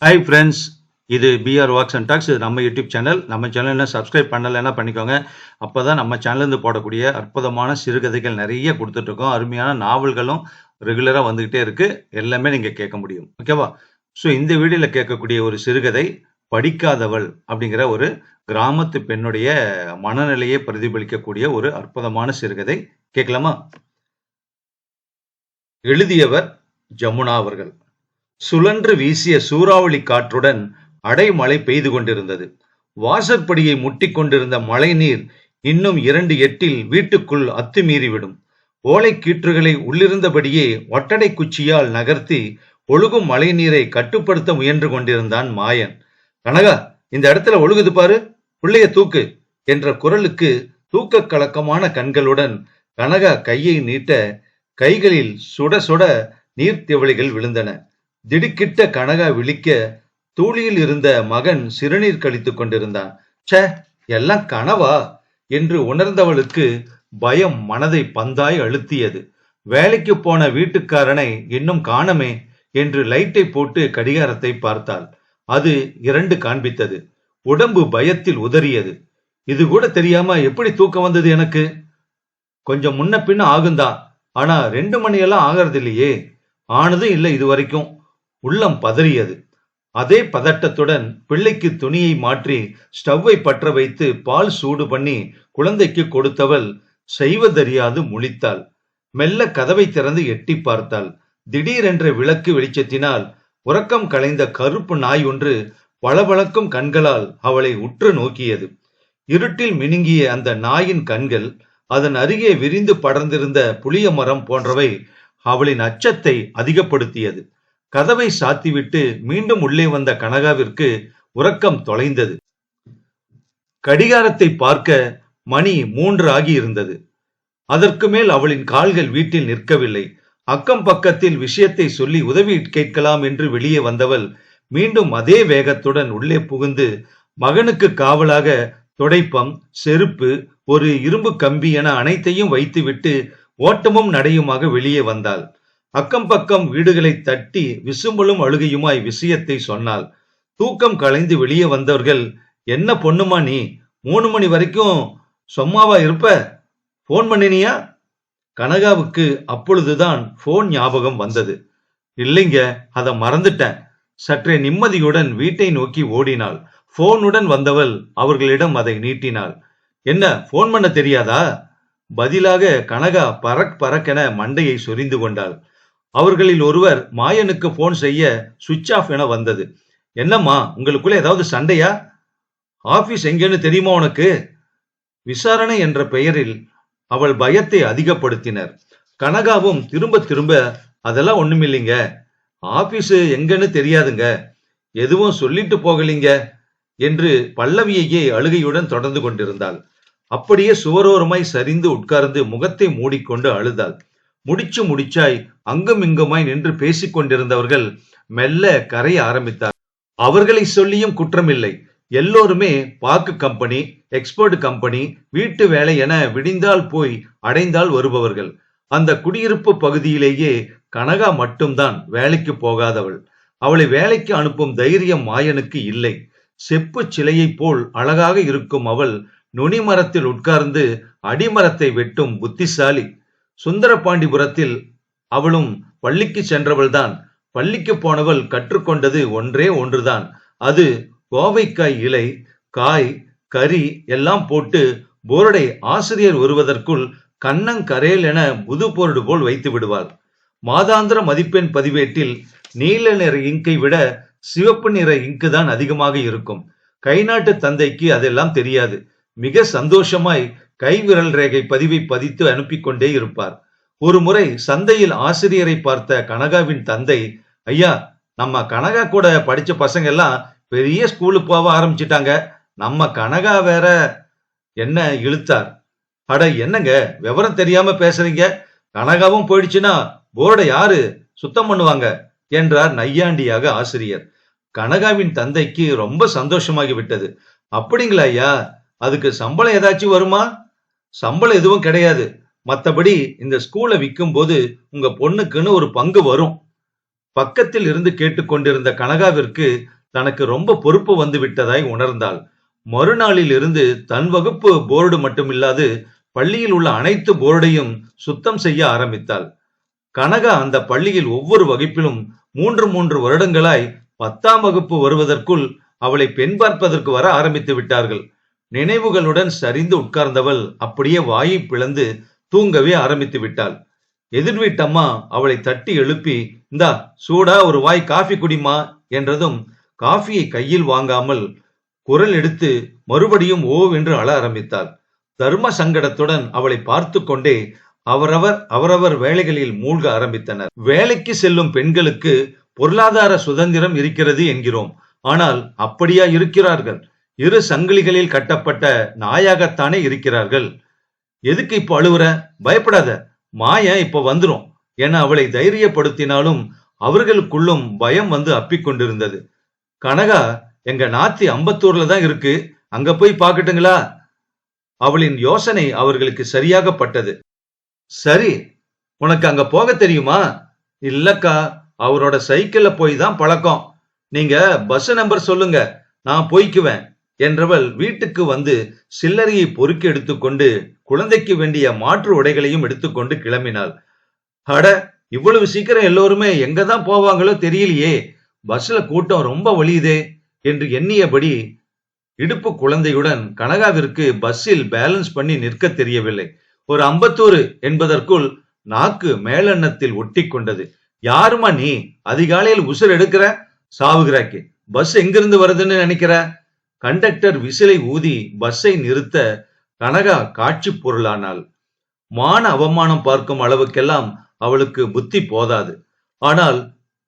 Hi friends, இது PR walks and tax. இது நம்ம யூடியூப் சேனல். நம்ம சேனல் சப்ஸ்கிரைப் பண்ணலைன்னா பண்ணிக்கோங்க. அப்போ தான் நம்ம சேனல்லேருந்து போடக்கூடிய அற்புதமான சிறுகதைகள் நிறைய கொடுத்துட்ருக்கோம். அருமையான நாவல்களும் ரெகுலராக வந்துக்கிட்டே இருக்குது. எல்லாமே நீங்கள் கேட்க முடியும். ஓகேவா? ஸோ இந்த வீடியோவில் கேட்கக்கூடிய ஒரு சிறுகதை படிக்காதவள் அப்படிங்கிற ஒரு கிராமத்து பெண்ணுடைய மனநிலையை பிரதிபலிக்கக்கூடிய ஒரு அற்புதமான சிறுகதை. கேட்கலாமா? எழுதியவர் ஜமுனா அவர்கள். சுழன்று வீசிய சூறாவளி காற்றுடன் அடைமழை பெய்து கொண்டிருந்தது. வாசற்படியை முட்டிக் கொண்டிருந்த மழை நீர் இன்னும் 2 எட்டில் வீட்டுக்குள் அத்துமீறிவிடும். ஓலை கீற்றுகளை உள்ளிருந்தபடியே ஒட்டடை குச்சியால் நகர்த்தி ஒழுகும் மழை நீரை கட்டுப்படுத்த முயன்று கொண்டிருந்தான் மாயன். கனகா, இந்த இடத்துல ஒழுகுது பாரு, பிள்ளைய தூக்கு என்ற குரலுக்கு தூக்க கலக்கமான கண்களுடன் கனகா கையை நீட்ட கைகளில் சுட சுட நீர்த்திவளிகள் விழுந்தன. திடுக்கிட்ட கனகா விழிக்க தூளியில் இருந்த மகன் சிறுநீர் கழித்துக் கொண்டிருந்தான். சே, எல்லாம் கனவா என்று உணர்ந்தவளுக்கு பயம் மனதை பந்தாய் அழுத்தியது. வேலைக்கு போன வீட்டுக்காரனை இன்னும் காணமே என்று லைட்டை போட்டு கடிகாரத்தை பார்த்தாள். அது 2 காண்பித்தது. உடம்பு பயத்தில் உதறியது. இது கூட தெரியாம எப்படி தூக்கம் வந்தது எனக்கு? கொஞ்சம் முன்ன பின்ன ஆகுந்தா, ஆனா 2 மணியெல்லாம் ஆகிறது இல்லையே. ஆனதும் இல்லை இது வரைக்கும். உள்ளம் பதறியது. அதே பதட்டத்துடன் பிள்ளைக்கு துணியை மாற்றி ஸ்டவ்வை பற்ற வைத்து பால் சூடு பண்ணி குழந்தைக்கு கொடுத்தவள் செய்வதறியாது முழித்தாள். மெல்ல கதவை திறந்து எட்டி பார்த்தாள். திடீரென்ற விளக்கு வெளிச்சத்தினால் உறக்கம் கலைந்த கருப்பு நாய் ஒன்று பளபளக்கும் கண்களால் அவளை உற்று நோக்கியது. இருட்டில் மினுங்கிய அந்த நாயின் கண்கள், அதன் அருகே விரிந்து படர்ந்திருந்த புளிய மரம் போன்றவை அவளின் அச்சத்தை அதிகப்படுத்தியது. கதவை சாத்திவிட்டு மீண்டும் உள்ளே வந்த கனகாவிற்கு உறக்கம் தொலைந்தது. கடிகாரத்தை பார்க்க மணி 3 ஆகி இருந்தது. அதற்கு மேல் அவளின் கால்கள் வீட்டில் நிற்கவில்லை. அக்கம் பக்கத்தில் விஷயத்தை சொல்லி உதவி கேட்கலாம் என்று வெளியே வந்தவள் மீண்டும் அதே வேகத்துடன் உள்ளே புகுந்து மகனுக்கு காவலாக துடைப்பம், செருப்பு, ஒரு இரும்பு கம்பி என அனைத்தையும் வைத்துவிட்டு ஓட்டமும் நடையுமாக வெளியே வந்தாள். அக்கம் பக்கம் வீடுகளை தட்டி விசும்பலும் அழுகையுமாய் விஷயத்தை சொன்னாள். தூக்கம் கலைந்து வெளியே வந்தவர்கள், என்ன பொண்ணுமா நீ, 3 மணி வரைக்கும் சும்மாவா இருப்ப? போன் பண்ணினியா? கனகாவுக்கு அப்பொழுதுதான் போன் ஞாபகம் வந்தது. இல்லைங்க, அதை மறந்துட்டேன். சற்றே நிம்மதியுடன் வீட்டை நோக்கி ஓடினாள். போனுடன் வந்தவள் அவர்களிடம் அதை நீட்டினாள். என்ன, போன் பண்ண தெரியாதா? பதிலாக கனகா பறக் பறக்கென மண்டையை சொரிந்து கொண்டாள். அவர்களில் ஒருவர் மாயனுக்கு போன் செய்ய சுவிட்ச் ஆஃப் என வந்தது. என்னம்மா, உங்களுக்குள்ள ஏதாவது சண்டையா? ஆபீஸ் எங்கன்னு தெரியுமா உனக்கு? விசாரணை என்ற பெயரில் அவள் பயத்தை அதிகப்படுத்தினர். கனகாவும் திரும்ப திரும்ப, அதெல்லாம் ஒண்ணுமில்லைங்க, ஆபீஸ் எங்கன்னு தெரியாதுங்க, எதுவும் சொல்லிட்டு போகலீங்க என்று பல்லவியையே அழுகையுடன் தொடர்ந்து கொண்டிருந்தாள். அப்படியே சுவரோரமாய் சரிந்து உட்கார்ந்து முகத்தை மூடிக்கொண்டு அழுதாள். முடிச்சு முடிச்சாய் அங்கும் இங்குமாய் நின்று பேசிக் கொண்டிருந்தவர்கள் மெல்ல கரைய ஆரம்பித்தார். அவர்களை சொல்லியும் குற்றமில்லை. எல்லோருமே பாக்கு கம்பெனி, எக்ஸ்போர்ட் கம்பெனி, வீட்டு வேலை என விடிந்தால் போய் அடைந்தால் வருபவர்கள். அந்த குடியிருப்பு பகுதியிலேயே கனகா மட்டும்தான் வேலைக்கு போகாதவள். அவளை வேலைக்கு அனுப்பும் தைரியம் மாயனுக்கு இல்லை. செப்பு சிலையை போல் அழகாக இருக்கும் அவள் நுனி மரத்தில் உட்கார்ந்து அடிமரத்தை வெட்டும் புத்திசாலி. சுந்தரபாண்டிபுரத்தில் அவளும் பள்ளிக்கு சென்றவள்தான். பள்ளிக்கு போனவள் கற்றுக்கொண்டது ஒன்றே ஒன்றுதான். அது கோவைக்காய் இலை, காய், கறி எல்லாம் போட்டு போர்டை ஆசிரியர் வருவதற்குள் கண்ணங்கரேல் என புது போர்டு போல் வைத்து விடுவாள். மாதாந்திர மதிப்பெண் பதிவேட்டில் நீல நிற இங்கை விட சிவப்பு நிற இங்கு தான் அதிகமாக இருக்கும். கை நாட்டு தந்தைக்கு அதெல்லாம் தெரியாது. மிக சந்தோஷமாய் கைவிரல் ரேகை பதிவை பதித்து அனுப்பி கொண்டே இருப்பார். ஒரு முறை சந்தையில் ஆசிரியரை பார்த்த கனகாவின் தந்தை, ஐயா, நம்ம கனகா கூட படிச்ச பசங்க எல்லாம் பெரிய ஸ்கூலுக்கு போக ஆரம்பிச்சிட்டாங்க, நம்ம கனகா வேற என்ன இழுத்தார். அட என்னங்க, விவரம் தெரியாம பேசுறீங்க, கனகாவும் போயிடுச்சுன்னா போர்டை யாரு சுத்தம் பண்ணுவாங்க என்றார் நையாண்டியாக ஆசிரியர். கனகாவின் தந்தைக்கு ரொம்ப சந்தோஷமாகி விட்டது. அப்படிங்களா ஐயா, அதுக்கு சம்பளம் ஏதாச்சும் வருமா? சம்பளம் எதுவும் கிடையாது. மத்தபடி இந்த ஸ்கூலை விற்கும் போது உங்க பொண்ணுக்குன்னு ஒரு பங்கு வரும். பக்கத்தில் இருந்து கேட்டுக்கொண்டிருந்த கனகாவிற்கு தனக்கு ரொம்ப பொறுப்பு வந்து விட்டதாய் உணர்ந்தாள். மறுநாளில் இருந்து தன் வகுப்பு போர்டு மட்டுமில்லாது பள்ளியில் உள்ள அனைத்து போர்டையும் சுத்தம் செய்ய ஆரம்பித்தாள். கனகா அந்த பள்ளியில் ஒவ்வொரு வகுப்பிலும் 3 வருடங்களாய் 10ஆம் வகுப்பு வருவதற்குள் அவளை பெண் பார்ப்பதற்கு வர ஆரம்பித்து விட்டார்கள். நினைவுகளுடன் சரிந்து உட்கார்ந்தவள் அப்படியே வாயை பிளந்து தூங்கவே ஆரம்பித்து விட்டாள். எதிர் வீட்டம்மா அவளை தட்டி எழுப்பி, இந்தா சூடா ஒரு வாய் காஃபி குடிமா என்றதும் காஃபியை கையில் வாங்காமல் குரல் எடுத்து மறுபடியும் ஓவென்று அழ ஆரம்பித்தாள். தர்ம சங்கடத்துடன் அவளை பார்த்து கொண்டே அவரவர் வேலைகளில் மூழ்க ஆரம்பித்தனர். வேலைக்கு செல்லும் பெண்களுக்கு பொருளாதார சுதந்திரம் இருக்கிறது என்கிறோம். ஆனால் அப்படியா இருக்கிறார்கள்? இரு சங்கிலிகளில் கட்டப்பட்ட நாயாகத்தானே இருக்கிறார்கள். எதுக்கு இப்ப அழுவுற? பயப்படாத, மாய இப்ப வந்துரும் என அவளை தைரியப்படுத்தினாலும் அவர்களுக்குள்ளும் பயம் வந்து அப்பிக்கொண்டிருந்தது. கனகா, எங்க நாத்தி அம்பத்தூர்ல தான் இருக்கு, அங்க போய் பாக்கட்டுங்களா? அவளின் யோசனை அவர்களுக்கு சரியாக பட்டது. சரி, உனக்கு அங்க போக தெரியுமா? இல்லக்கா, அவரோட சைக்கிள்ல போய் தான் பழக்கம். நீங்க பஸ் நம்பர் சொல்லுங்க, நான் போய்க்குவேன் என்றவள் வீட்டுக்கு வந்து சில்லறையை பொறுக்கி எடுத்துக்கொண்டு குழந்தைக்கு வேண்டிய மாற்று உடைகளையும் எடுத்துக்கொண்டு கிளம்பினாள். அட, இவ்வளவு சீக்கிரம் எல்லோருமே எங்கதான் போவாங்களோ தெரியலையே, பஸ்ல கூட்டம் ரொம்ப வலியுதே என்று எண்ணியபடி இடுப்பு குழந்தையுடன் கனகாவிற்கு பஸ்ஸில் பேலன்ஸ் பண்ணி நிற்க தெரியவில்லை. ஒரு அம்பத்தூர் என்பதற்குள் நாக்கு மேலெண்ணத்தில் ஒட்டி கொண்டது. யாருமா நீ? அதிகாலையில் உசுர் எடுக்கிற? சாவுகிறாக்கி, பஸ் எங்கிருந்து வருதுன்னு நினைக்கிற? கண்டக்டர் விசிலை ஊதி பஸ்ஸை நிறுத்த கனகா காட்சி பொருளானாள். மான அவமானம் பார்க்கும் அளவுக்கெல்லாம் அவளுக்கு புத்தி போதாது. ஆனால்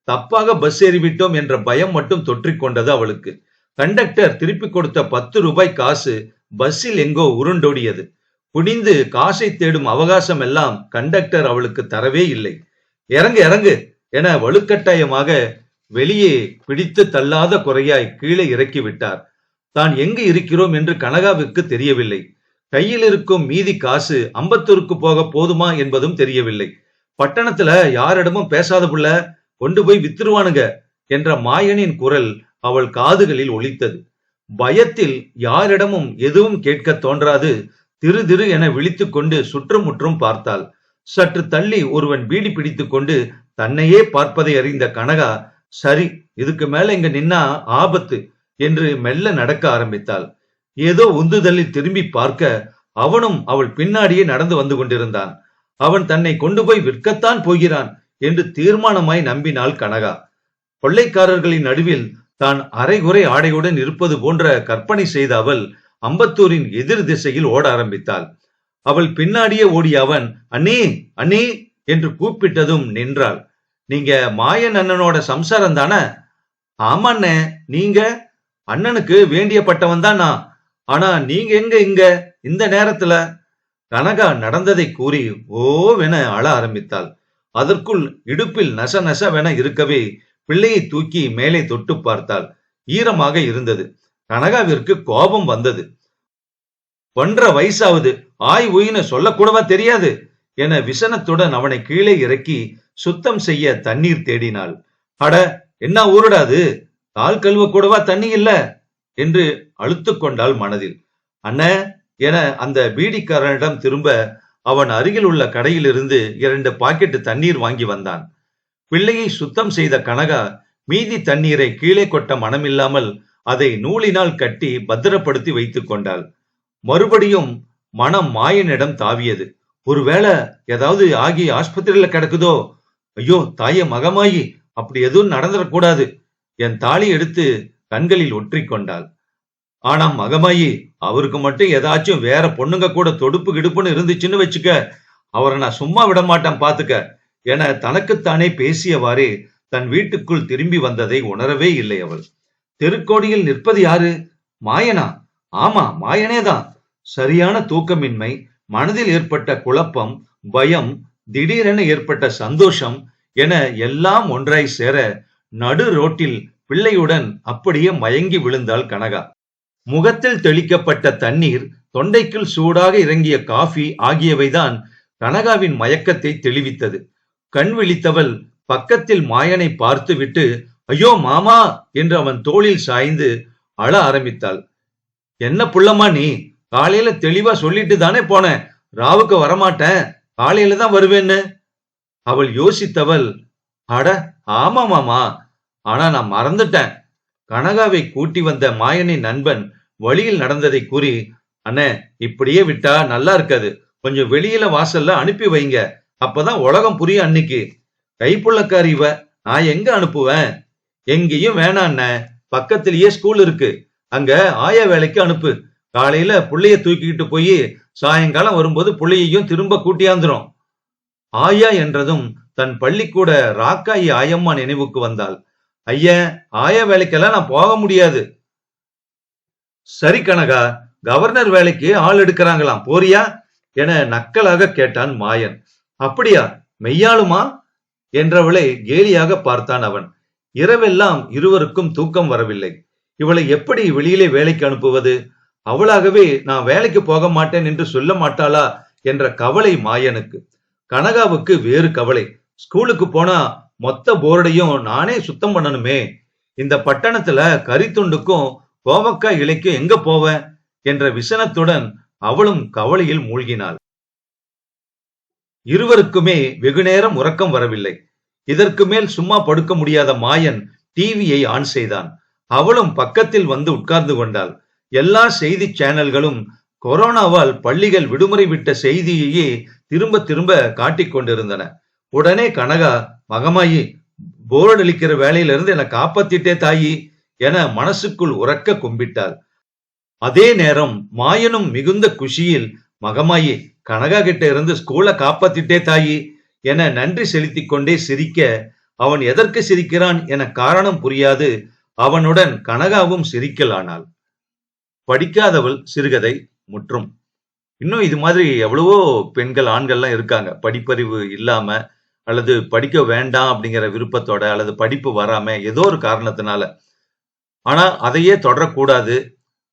தப்பாக பஸ் ஏறிவிட்டோம் என்ற பயம் மட்டும் தொற்றிக் கொண்டது அவளுக்கு. கண்டக்டர் திருப்பி கொடுத்த 10 ரூபாய் காசு பஸ்ஸில் எங்கோ உருண்டோடியது. குனிந்து காசை தேடும் அவகாசம் எல்லாம் கண்டக்டர் அவளுக்கு தரவே இல்லை. இறங்கு இறங்கு என வலுக்கட்டாயமாக வெளியே பிடித்து தள்ளாத குறையாய் கீழே இறக்கி விட்டார். தான் எங்கு இருக்கிறோம் என்று கனகாவிற்கு தெரியவில்லை. கையில் இருக்கும் மீதி காசு அம்பத்தூருக்கு போக போதுமா என்பதும் தெரியவில்லை. பட்டணத்துல யாரிடமும் பேசாத புள்ள, கொண்டு போய் வித்துருவானுங்க என்ற மாயனின் குரல் அவள் காதுகளில் ஒலித்தது. பயத்தில் யாரிடமும் எதுவும் கேட்க தோன்றாது திரு திரு என விழித்துக் கொண்டு சுற்றுமுற்றும் பார்த்தாள். சற்று தள்ளி ஒருவன் பீடி பிடித்துக் கொண்டு தன்னையே பார்ப்பதை அறிந்த கனகா, சரி, இதுக்கு மேல இங்க நின்னா ஆபத்து என்று மெல்ல நடக்க ஆரம்பித்தாள். ஏதோ உந்துதலில் திரும்பி பார்க்க அவனும் அவள் பின்னாடியே நடந்து வந்து கொண்டிருந்தான். அவன் தன்னை கொண்டு போய் விற்கத்தான் போகிறான் என்று தீர்மானமாய் நம்பினாள் கனகா. கொள்ளைக்காரர்களின் நடுவில் தான் அரைகுறை ஆடையுடன் இருப்பது போன்ற கற்பனை செய்த அவள் அம்பத்தூரின் எதிர் திசையில் ஓட ஆரம்பித்தாள். அவள் பின்னாடியே ஓடிய அவன் அண்ணே அண்ணே என்று கூப்பிட்டதும் நின்றாள். நீங்க மாயன் அண்ணனோட சம்சாரம் தானே? ஆமாண்ணே, நீங்க? அண்ணனுக்கு வேண்டிய பட்டவன் தான் நான். ஆனா நீங்க எங்க இங்க இந்த நேரத்துல? கனகா நடந்ததை கூறி ஓவென அழ ஆரம்பித்தாள். அதற்குள் இடுப்பில் நச நசவென இருக்கவே பிள்ளையை தூக்கி மேலே தொட்டு பார்த்தாள். ஈரமாக இருந்தது. கனகாவிற்கு கோபம் வந்தது. 1.5 வயசாவது, ஆய் உயின்னு சொல்லக்கூடவா தெரியாது என விசனத்துடன் அவனை கீழே இறக்கி சுத்தம் செய்ய தண்ணீர் தேடினாள். அட, என்ன ஊருடாது, கால் கழுவ கூடவா தண்ணி இல்ல என்று அழுத்து கொண்டாள் மனதில். அண்ண என அந்த பீடிக்காரனிடம் திரும்ப அவன் அருகில் உள்ள கடையிலிருந்து 2 பாக்கெட் தண்ணீர் வாங்கி வந்தான். பிள்ளையை சுத்தம் செய்த கனகா மீதி தண்ணீரை கீழே கொட்ட மனமில்லாமல் அதை நூலினால் கட்டி பத்திரப்படுத்தி வைத்துக் கொண்டாள். மறுபடியும் மனம் மாயனிடம் தாவியது. ஒருவேளை ஏதாவது ஆகி ஆஸ்பத்திரியில கிடக்குதோ? ஐயோ தாயே மகமாயி, அப்படி எதுவும் நடந்துடக்கூடாது. என் தாலி எடுத்து கண்களில் ஒற்றிக் கொண்டாள். ஆனா மகமாயி, அவருக்கு மட்டும் ஏதாச்சும் வேற பொண்ணுங்க கூட தொடுப்பு கிடுப்புன்னு இருந்துச்சுன்னு வச்சுக்க, அவரை நான் சும்மா விட மாட்டேன் பாத்துக்க என தனக்குத்தானே பேசியவாறே தன் வீட்டுக்குள் திரும்பி வந்ததை உணரவே இல்லை அவள். தெருக்கோடியில் நிற்பது யாரு? மாயனா? ஆமா, மாயனேதான். சரியான தூக்கமின்மை, மனதில் ஏற்பட்ட குழப்பம், பயம், திடீரென ஏற்பட்ட சந்தோஷம் என எல்லாம் ஒன்றாய் சேர நடு ரோட்டில் பிள்ளையுடன் அப்படியே மயங்கி விழுந்தாள் கனகா. முகத்தில் தெளிக்கப்பட்ட தண்ணீர், தொண்டைக்குள் சூடாக இறங்கிய காஃபி ஆகியவைதான் கனகாவின் மயக்கத்தை தெளிவித்தது. கண் விழித்தவள் பக்கத்தில் மாயனை பார்த்துவிட்டு ஐயோ மாமா என்று அவன் தோளில் சாய்ந்து அழ ஆரம்பித்தாள். என்ன புள்ளம்மா நீ? காலையில தெளிவா சொல்லிட்டு தானே போன, ராவுக்கு வரமாட்டேன், காலையில தான் வருவேன்னு. அவள் யோசித்தவள், அட ஆமா மாமா, ஆனா நான் மறந்துட்டேன். கனகாவை கூட்டி வந்த மாயனின் நண்பன் வழியில் நடந்ததை கூறி, அண்ணே இப்படியே விட்டா நல்லா இருக்காது, கொஞ்சம் வெளியில வாசல்ல அனுப்பி வைங்க, அப்பதான் உலகம் புரியும். அன்னைக்கு கைப்புள்ளக்காரி இவ, நான் எங்க அனுப்புவேன்? எங்கேயும் வேணாம் அண்ணே, பக்கத்திலேயே ஸ்கூல் இருக்கு, அங்க ஆயா வேலைக்கு அனுப்பு. காலையில புள்ளைய தூக்கிக்கிட்டு போய் சாயங்காலம் வரும்போது புள்ளையையும் திரும்ப கூட்டியாந்துரும். ஆயா என்றதும் தன் பள்ளிக்கூட ராக்காயி ஆயம்மா நினைவுக்கு வந்தாள். ஐயா, ஆயா வேலைக்கெல்லாம் நான் போக முடியாது. சரி கனகா, கவர்னர் வேலைக்கு ஆள் எடுக்கிறாங்களாம், போறியா என நக்கலாக கேட்டான் மாயன். அப்படியா, மெய்யாளுமா என்றவளை கேலியாக பார்த்தான் அவன். இரவெல்லாம் இருவருக்கும் தூக்கம் வரவில்லை. இவளை எப்படி வெளியிலே வேலைக்கு அனுப்புவது? அவளாகவே நான் வேலைக்கு போக மாட்டேன் என்று சொல்ல மாட்டாளா என்ற கவலை மாயனுக்கு. கனகாவுக்கு வேறு கவலை. ஸ்கூலுக்கு போனா மொத்த போர்டையும் நானே சுத்தம் பண்ணணுமே, இந்த பட்டணத்துல கரித்துண்டுக்கும் கோவக்காய் இலைக்கும் எங்க போவேன் என்ற விசனத்துடன் அவளும் கவலையில் மூழ்கினாள். இருவருக்குமே வெகுநேரம் உறக்கம் வரவில்லை. இதற்கு மேல் சும்மா படுக்க முடியாத மாயன் டிவியை ஆன் செய்தான். அவளும் பக்கத்தில் வந்து உட்கார்ந்து கொண்டாள். எல்லா செய்தி சேனல்களும் கொரோனாவால் பள்ளிகள் விடுமுறை விட்ட செய்தியையே திரும்ப திரும்ப காட்டிக் கொண்டிருந்தன. உடனே கனகா, மகமாயி, போர்டு அளிக்கிற வேலையிலிருந்து என்னை காப்பாத்திட்டே தாயி என மனசுக்குள் உறக்க கும்பிட்டாள். அதே நேரம் மாயனும் மிகுந்த குஷியில், மகமாயி, கனகா கிட்ட இருந்து ஸ்கூலை காப்பாத்திட்டே தாயி என நன்றி செலுத்திக் கொண்டே சிரிக்க, அவன் எதற்கு சிரிக்கிறான் என காரணம் புரியாது அவனுடன் கனகாவும் சிரிக்கலானாள். படிக்காதவள் சிறுகதை முற்றும். இன்னும் இது மாதிரி எவ்வளவோ பெண்கள் ஆண்கள்லாம் இருக்காங்க, படிப்பறிவு இல்லாம அல்லது படிக்க வேண்டாம் அப்படிங்கிற விருப்பத்தோட அல்லது படிப்பு வராம ஏதோ ஒரு காரணத்தினால. ஆனா அதையே தொடரக்கூடாது.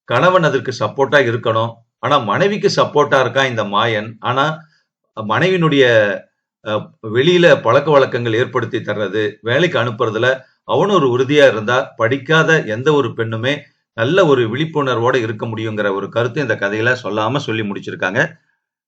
கணவன் அதற்கு சப்போர்ட்டா இருக்கணும். ஆனா மனைவிக்கு சப்போர்ட்டா இருக்கான் இந்த மாயன். ஆனா மனைவினுடைய வெளியில பழக்க வழக்கங்கள் ஏற்படுத்தி தர்றது, வேலைக்கு அனுப்புறதுல அவனும் ஒரு உறுதியா இருந்தா படிக்காத எந்த ஒரு பெண்ணுமே நல்ல ஒரு விழிப்புணர்வோட இருக்க முடியுங்கிற ஒரு கருத்து இந்த கதையில சொல்லாம சொல்லி முடிச்சிருக்காங்க.